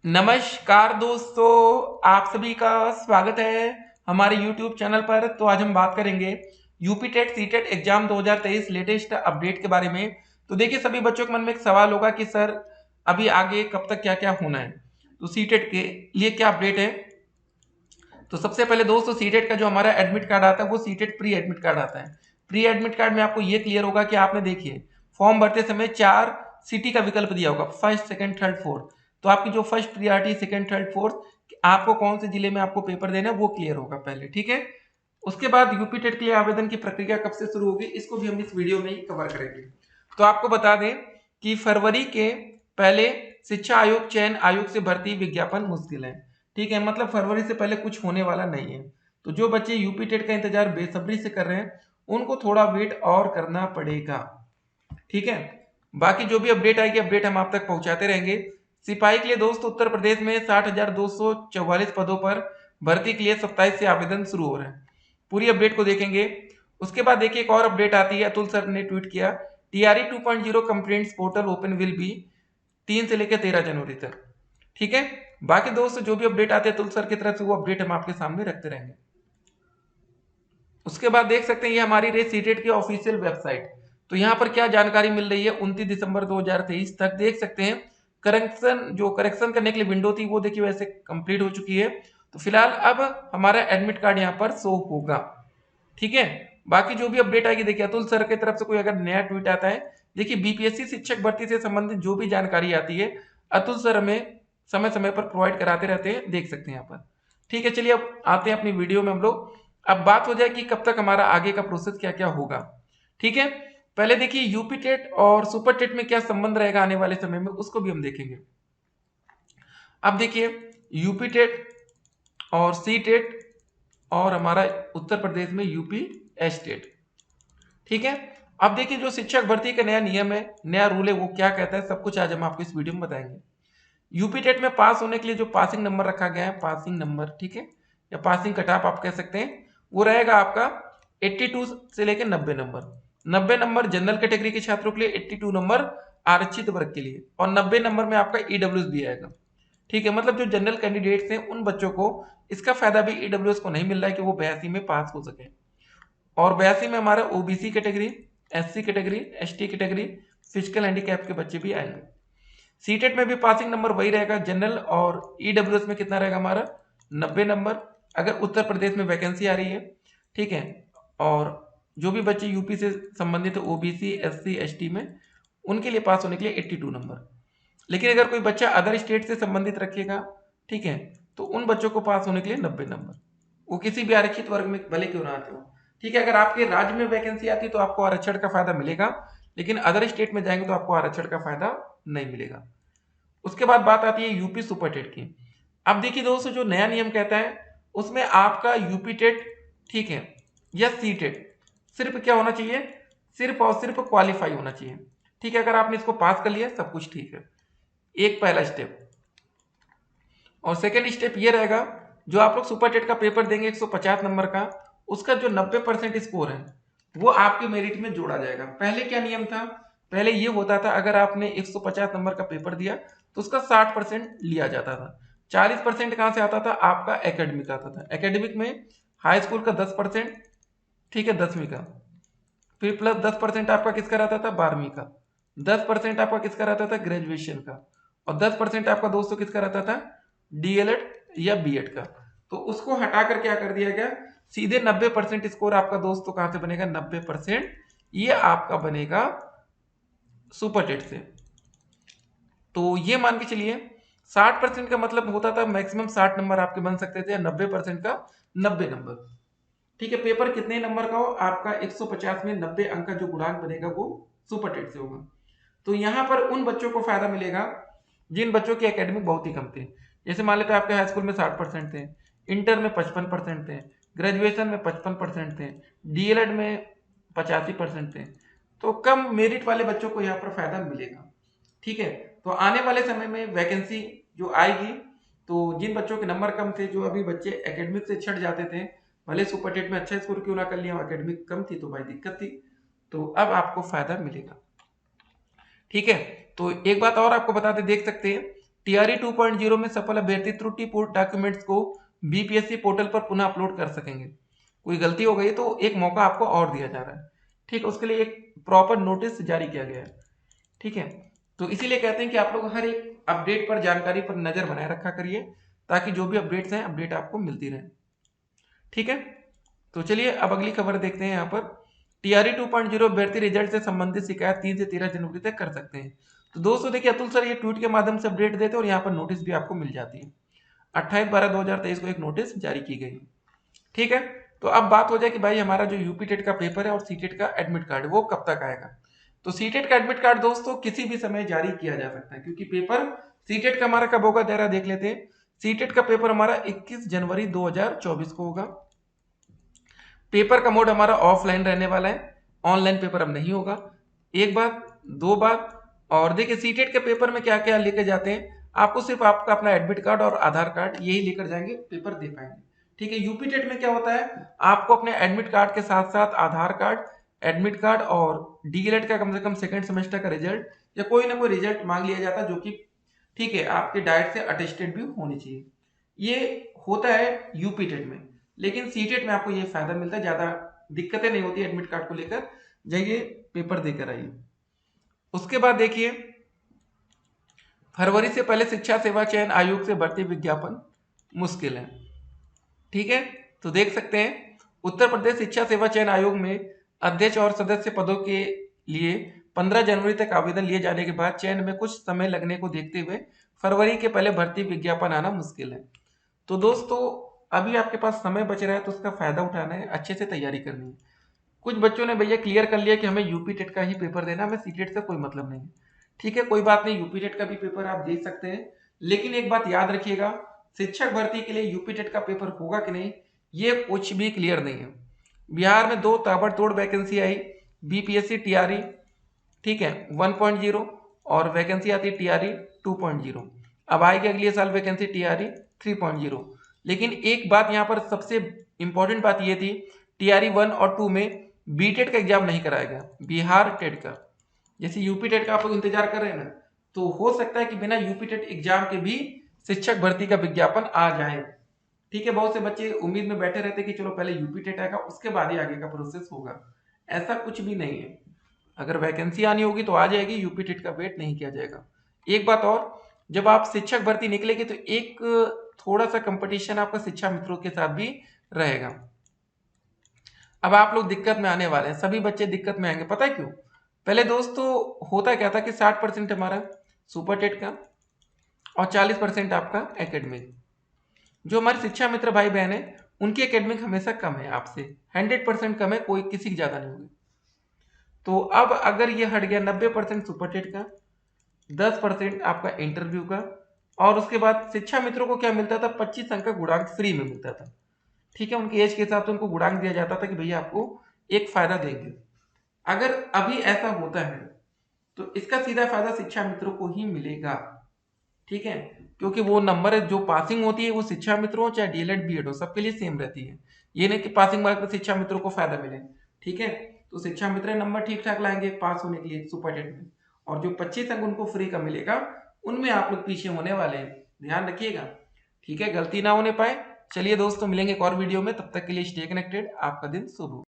नमस्कार दोस्तों, आप सभी का स्वागत है हमारे YouTube चैनल पर। तो आज हम बात करेंगे UP TET CTET exam 2023 latest update के बारे में। तो देखिए, सभी बच्चों के मन में एक सवाल होगा कि सर अभी आगे कब तक क्या क्या होना है, तो सीटेट के लिए क्या अपडेट है। तो सबसे पहले दोस्तों, सीटेट का जो हमारा एडमिट कार्ड आता है वो सीटेट प्री एडमिट कार्ड आता है। प्री एडमिट कार्ड में आपको ये क्लियर होगा कि आपने देखिए फॉर्म भरते समय 4 सिटी का विकल्प दिया होगा, फर्स्ट सेकंड थर्ड फोर्थ। तो आपकी जो first priority second third fourth आपको कौन से जिले में आपको पेपर देना है वो क्लियर होगा पहले, ठीक है। उसके बाद यूपी टेट के लिए आवेदन की प्रक्रिया कब से शुरू होगी, इसको भी हम इस वीडियो में ही कवर करेंगे। तो आपको बता दें कि फरवरी के पहले शिक्षा आयोग चयन आयोग से भर्ती विज्ञापन मुश्किल है, ठीक है। मतलब फरवरी से पहले कुछ होने वाला नहीं है। तो जो बच्चे यूपी टेट का इंतजार बेसब्री से कर रहे हैं उनको थोड़ा वेट और करना पड़ेगा, ठीक है। बाकी जो भी अपडेट आएगी अपडेट हम आप तक पहुंचाते रहेंगे। सिपाही के लिए दोस्तों उत्तर प्रदेश में 60,244 पदों पर भर्ती के लिए 27 से आवेदन शुरू हो रहे हैं। पूरी अपडेट को देखेंगे। उसके बाद देखिए एक और अपडेट आती है, अतुल सर ने ट्वीट किया, TRE 2.0 complaints portal open will be 3 से लेकर 13 जनवरी तक, ठीक है। बाकी दोस्तों जो भी अपडेट आते हैं अतुल सर की तरफ से वो अपडेट हम आपके सामने रखते रहेंगे। उसके बाद देख सकते हैं ये हमारी रही सीटेट की ऑफिशियल वेबसाइट। तो यहाँ पर क्या जानकारी मिल रही है 29 दिसंबर 2023 तक देख सकते हैं। करेक्शन करने के लिए विंडो थी वो देखिए वैसे कंप्लीट हो चुकी है। तो फिलहाल अब हमारा एडमिट कार्ड यहाँ पर शो होगा, ठीक है। बाकी जो भी अपडेट आएगी देखिए अतुल सर की तरफ से कोई अगर नया ट्वीट आता है, देखिए बीपीएससी शिक्षक भर्ती से संबंधित जो भी जानकारी आती है अतुल सर हमें समय समय पर प्रोवाइड कराते रहते हैं, देख सकते हैं यहाँ पर, ठीक है। चलिए अब आते हैं अपनी वीडियो में हम लोग। अब बात हो जाए कि कब तक हमारा आगे का प्रोसेस क्या क्या होगा, ठीक है। पहले देखिए यूपी टेट और सुपर टेट में क्या संबंध रहेगा आने वाले समय में, उसको भी हम देखेंगे। अब देखिए यूपी टेट और सी टेट और हमारा उत्तर प्रदेश में यूपी एस टेट, ठीक है। अब देखिए जो शिक्षक भर्ती का नया नियम है, नया रूल है, वो क्या कहता है, सब कुछ आज हम आपको इस वीडियो में बताएंगे। यूपी टेट में पास होने के लिए जो पासिंग नंबर रखा गया है, पासिंग नंबर, ठीक है, या पासिंग कट ऑफ आप कह सकते हैं, वो रहेगा आपका 82 से लेकर 90 नंबर। 90 नंबर जनरल कैटेगरी के छात्रों के लिए, 82 नंबर आरक्षित वर्ग के लिए, और 90 नंबर में आपका ईडब्ल्यूएस भी आएगा, ठीक है। मतलब जो जनरल कैंडिडेट्स हैं उन बच्चों को इसका फायदा भी ईडब्ल्यूएस को नहीं मिल रहा है कि वो 82 में पास हो सके। और 82 में हमारा OBC category, SC category, ST category, physical handicap के बच्चे भी आएंगे। सीटेट में भी पासिंग नंबर वही रहेगा, जनरल और ईडब्ल्यूएस में कितना रहेगा हमारा 90 नंबर, अगर उत्तर प्रदेश में वैकेंसी आ रही है, ठीक है। और जो भी बच्चे यूपी से संबंधित है ओबीसी एससी एसटी में, उनके लिए पास होने के लिए 82 नंबर। लेकिन अगर कोई बच्चा अदर स्टेट से संबंधित रखिएगा, ठीक है, तो उन बच्चों को पास होने के लिए 90 नंबर, वो किसी भी आरक्षित वर्ग में भले क्यों ना आते हो, ठीक है। अगर आपके राज्य में वैकेंसी आती है तो आपको आरक्षण का फायदा मिलेगा, लेकिन अदर स्टेट में जाएंगे तो आपको आरक्षण का फायदा नहीं मिलेगा। उसके बाद बात आती है यूपी सुपर टेट की। अब देखिए दोस्तों जो नया नियम कहता है उसमें आपका यूपी टेट, ठीक है, या सी टेट सिर्फ क्या होना चाहिए, सिर्फ और सिर्फ क्वालिफाई होना चाहिए, ठीक है। अगर आपने इसको पास कर लिया सब कुछ ठीक है, एक पहला स्टेप। और सेकेंड स्टेप ये रहेगा, जो आप लोग सुपर टेट का पेपर देंगे 150 नंबर का, उसका जो 90% स्कोर है वो आपके मेरिट में जोड़ा जाएगा। पहले क्या नियम था, पहले ये होता था अगर आपने 150 नंबर का पेपर दिया तो उसका 60% लिया जाता था। 40% कहाँ से आता था, आपका एकेडमिक आता था। एकेडमिक में हाई स्कूल का 10%, ठीक है, 10वीं का, फिर प्लस 10% आपका किसका रहता था, 12वीं का, 10% आपका किसका रहता था, ग्रेजुएशन का, और 10% आपका दोस्तों किसका रहता था, डीएलएड या बीएड का। तो उसको हटाकर क्या कर दिया गया, सीधे 90% स्कोर आपका दोस्तों कहां से बनेगा, 90% ये आपका बनेगा सुपर टेट से। तो ये मान के चलिए 60% का मतलब होता था मैक्सिमम 60 नंबर आपके बन सकते थे, 90% का 90 नंबर, ठीक है। पेपर कितने नंबर का हो, आपका 150 में 90 अंक का जो गुणांक बनेगा वो सुपर टेट से होगा। तो यहां पर उन बच्चों को फायदा मिलेगा जिन बच्चों की एकेडमिक बहुत ही कम थे। जैसे मान लेते हैं आपके हाई स्कूल में 60% थे, इंटर में 55% थे, ग्रेजुएशन में 55% थे, डीएलएड में 85% थे। तो कम मेरिट वाले बच्चों को यहाँ पर फायदा मिलेगा, ठीक है। तो आने वाले समय में वैकेंसी जो आएगी, तो जिन बच्चों के नंबर कम थे, जो अभी बच्चे एकेडमिक से छट जाते थे, भले सुपर टेट में अच्छा स्कोर क्यों ना कर लिया, एकेडमिक कम थी तो भाई दिक्कत थी, तो अब आपको फायदा मिलेगा, ठीक है। तो एक बात और आपको बताते देख सकते हैं टीआरई 2.0 में सफल अभ्यर्थी त्रुटिपूर्ण डॉक्यूमेंट्स को बीपीएससी पोर्टल पर पुनः अपलोड कर सकेंगे। कोई गलती हो गई तो एक मौका आपको और दिया जा रहा है, ठीक है, उसके लिए एक प्रॉपर नोटिस जारी किया गया है, ठीक है। तो इसीलिए कहते हैं कि आप लोग हर एक अपडेट पर, जानकारी पर नजर बनाए रखा करिए, ताकि जो भी अपडेट्स हैं अपडेट आपको मिलती रहे, ठीक है। तो चलिए अब अगली खबर देखते हैं। यहाँ पर टीआरई 2.0 अभ्यर्थी रिजल्ट से संबंधित शिकायत 3 से 13 जनवरी तक कर सकते हैं। तो दोस्तों देखिए, अतुल सर ये ट्वीट के माध्यम से अपडेट देते हैं और यहाँ पर नोटिस भी आपको मिल जाती है। 28/12/2023 को एक नोटिस जारी की गई, ठीक है। तो अब बात हो जाए कि भाई हमारा जो यूपी टेट का पेपर है और सीटेट का एडमिट कार्ड वो कब तक आएगा। तो सीटेट का एडमिट कार्ड दोस्तों किसी भी समय जारी किया जा सकता है, क्योंकि पेपर सीटेट का हमारा कब होगा जरा देख लेते हैं। सीटेट का पेपर हमारा 21 जनवरी 2024 को होगा। पेपर का मोड हमारा ऑफलाइन रहने वाला है, ऑनलाइन पेपर अब नहीं होगा। एक बात, दो बात, और देखिए सीटेट के पेपर में क्या क्या लेके जाते हैं, आपको सिर्फ आपका अपना एडमिट कार्ड और आधार कार्ड यही लेकर जाएंगे, पेपर दे पाएंगे, ठीक है। यूपी टेट में क्या होता है, आपको अपने एडमिट कार्ड के साथ साथ आधार कार्ड, एडमिट कार्ड और डीएलएड का कम से कम सेकंड सेमेस्टर का रिजल्ट या कोई ना कोई रिजल्ट मांग लिया जाता है, जो कि ठीक है आपके डाइट से अटेस्टेड भी होनी चाहिए। ये होता है यूपी टेट में, लेकिन सीटेट में आपको ये फायदा मिलता है, ज्यादा दिक्कतें नहीं होती एडमिट कार्ड को लेकर, जाइए पेपर देकर आइए। उसके बाद देखिए, फरवरी से पहले शिक्षा सेवा चयन आयोग से भर्ती विज्ञापन मुश्किल है, ठीक है। तो देख सकते हैं उत्तर प्रदेश शिक्षा सेवा चयन आयोग में अध्यक्ष और सदस्य पदों के लिए 15 जनवरी तक आवेदन लिए जाने के बाद चयन में कुछ समय लगने को देखते हुए फरवरी के पहले भर्ती विज्ञापन आना मुश्किल है। तो दोस्तों अभी आपके पास समय बच रहा है तो उसका फायदा उठाना है, अच्छे से तैयारी करनी है। कुछ बच्चों ने भैया क्लियर कर लिया कि हमें यूपी टेट का ही पेपर देना, हमें सीटेट से कोई मतलब नहीं है, ठीक है, कोई बात नहीं, यूपी टेट का भी पेपर आप दे सकते हैं। लेकिन एक बात याद रखिएगा, शिक्षक भर्ती के लिए यूपी टेट का पेपर होगा कि नहीं ये कुछ भी क्लियर नहीं है। बिहार में 2 ताबड़तोड़ वैकेंसी आई, बीपीएससी टीआरई, ठीक है, 1.0, और वैकेंसी आती है टीआरई 2.0। अब आएगी अगले साल वैकेंसी टीआरई 3.0। लेकिन एक बात यहाँ पर सबसे इंपॉर्टेंट बात ये थी, टीआरई 1 और 2 में बीटेट का एग्जाम नहीं कराया गया, बिहार टेट का। जैसे यूपी टेट का आप लोग इंतजार कर रहे हैं ना, तो हो सकता है कि बिना यूपी टेट एग्जाम के भी शिक्षक भर्ती का विज्ञापन आ जाए, ठीक है। बहुत से बच्चे उम्मीद में बैठे रहते कि चलो पहले यूपी टेट आएगा उसके बाद ही आगे का प्रोसेस होगा, ऐसा कुछ भी नहीं है। अगर वैकेंसी आनी होगी तो आ जाएगी, यूपी टेट का वेट नहीं किया जाएगा। एक बात और, जब आप शिक्षक भर्ती निकलेगी तो एक थोड़ा सा कंपटीशन आपका शिक्षा मित्रों के साथ भी रहेगा। अब आप लोग दिक्कत में आने वाले हैं, सभी बच्चे दिक्कत में आएंगे, पता है क्यों? पहले दोस्तों होता क्या था कि 60% हमारा सुपर टेट का और 40% आपका एकेडमिक। जो हमारे शिक्षा मित्र भाई बहन है उनकी एकेडमिक हमेशा कम है आपसे, 100% कम है, कोई किसी की ज्यादा नहीं होगी। तो अब अगर ये हट गया 90% सुपर टेट का, 10% आपका इंटरव्यू का, और उसके बाद शिक्षा मित्रों को क्या मिलता था, 25 अंक का गुणांक फ्री में मिलता था, ठीक है। उनकी एज के हिसाब से उनको गुणांक दिया जाता था कि भैया आपको एक फायदा देंगे। अगर अभी ऐसा होता है तो इसका सीधा फायदा शिक्षा मित्रों को ही मिलेगा, ठीक है, क्योंकि वो नंबर जो पासिंग होती है वो शिक्षा मित्रों हो चाहे डीएलएड बीएड हो सबके लिए सेम रहती है। ये नहीं कि पासिंग मार्क पर शिक्षा मित्रों को फायदा मिले, ठीक है। तो शिक्षा मित्र नंबर ठीक ठाक लाएंगे पास होने के लिए सुपर टेट में, और जो 25 अंक उनको फ्री का मिलेगा उनमें आप लोग पीछे होने वाले हैं, ध्यान रखिएगा, ठीक है, गलती ना होने पाए। चलिए दोस्तों मिलेंगे एक और वीडियो में, तब तक के लिए स्टे कनेक्टेड, आपका दिन शुभ हो।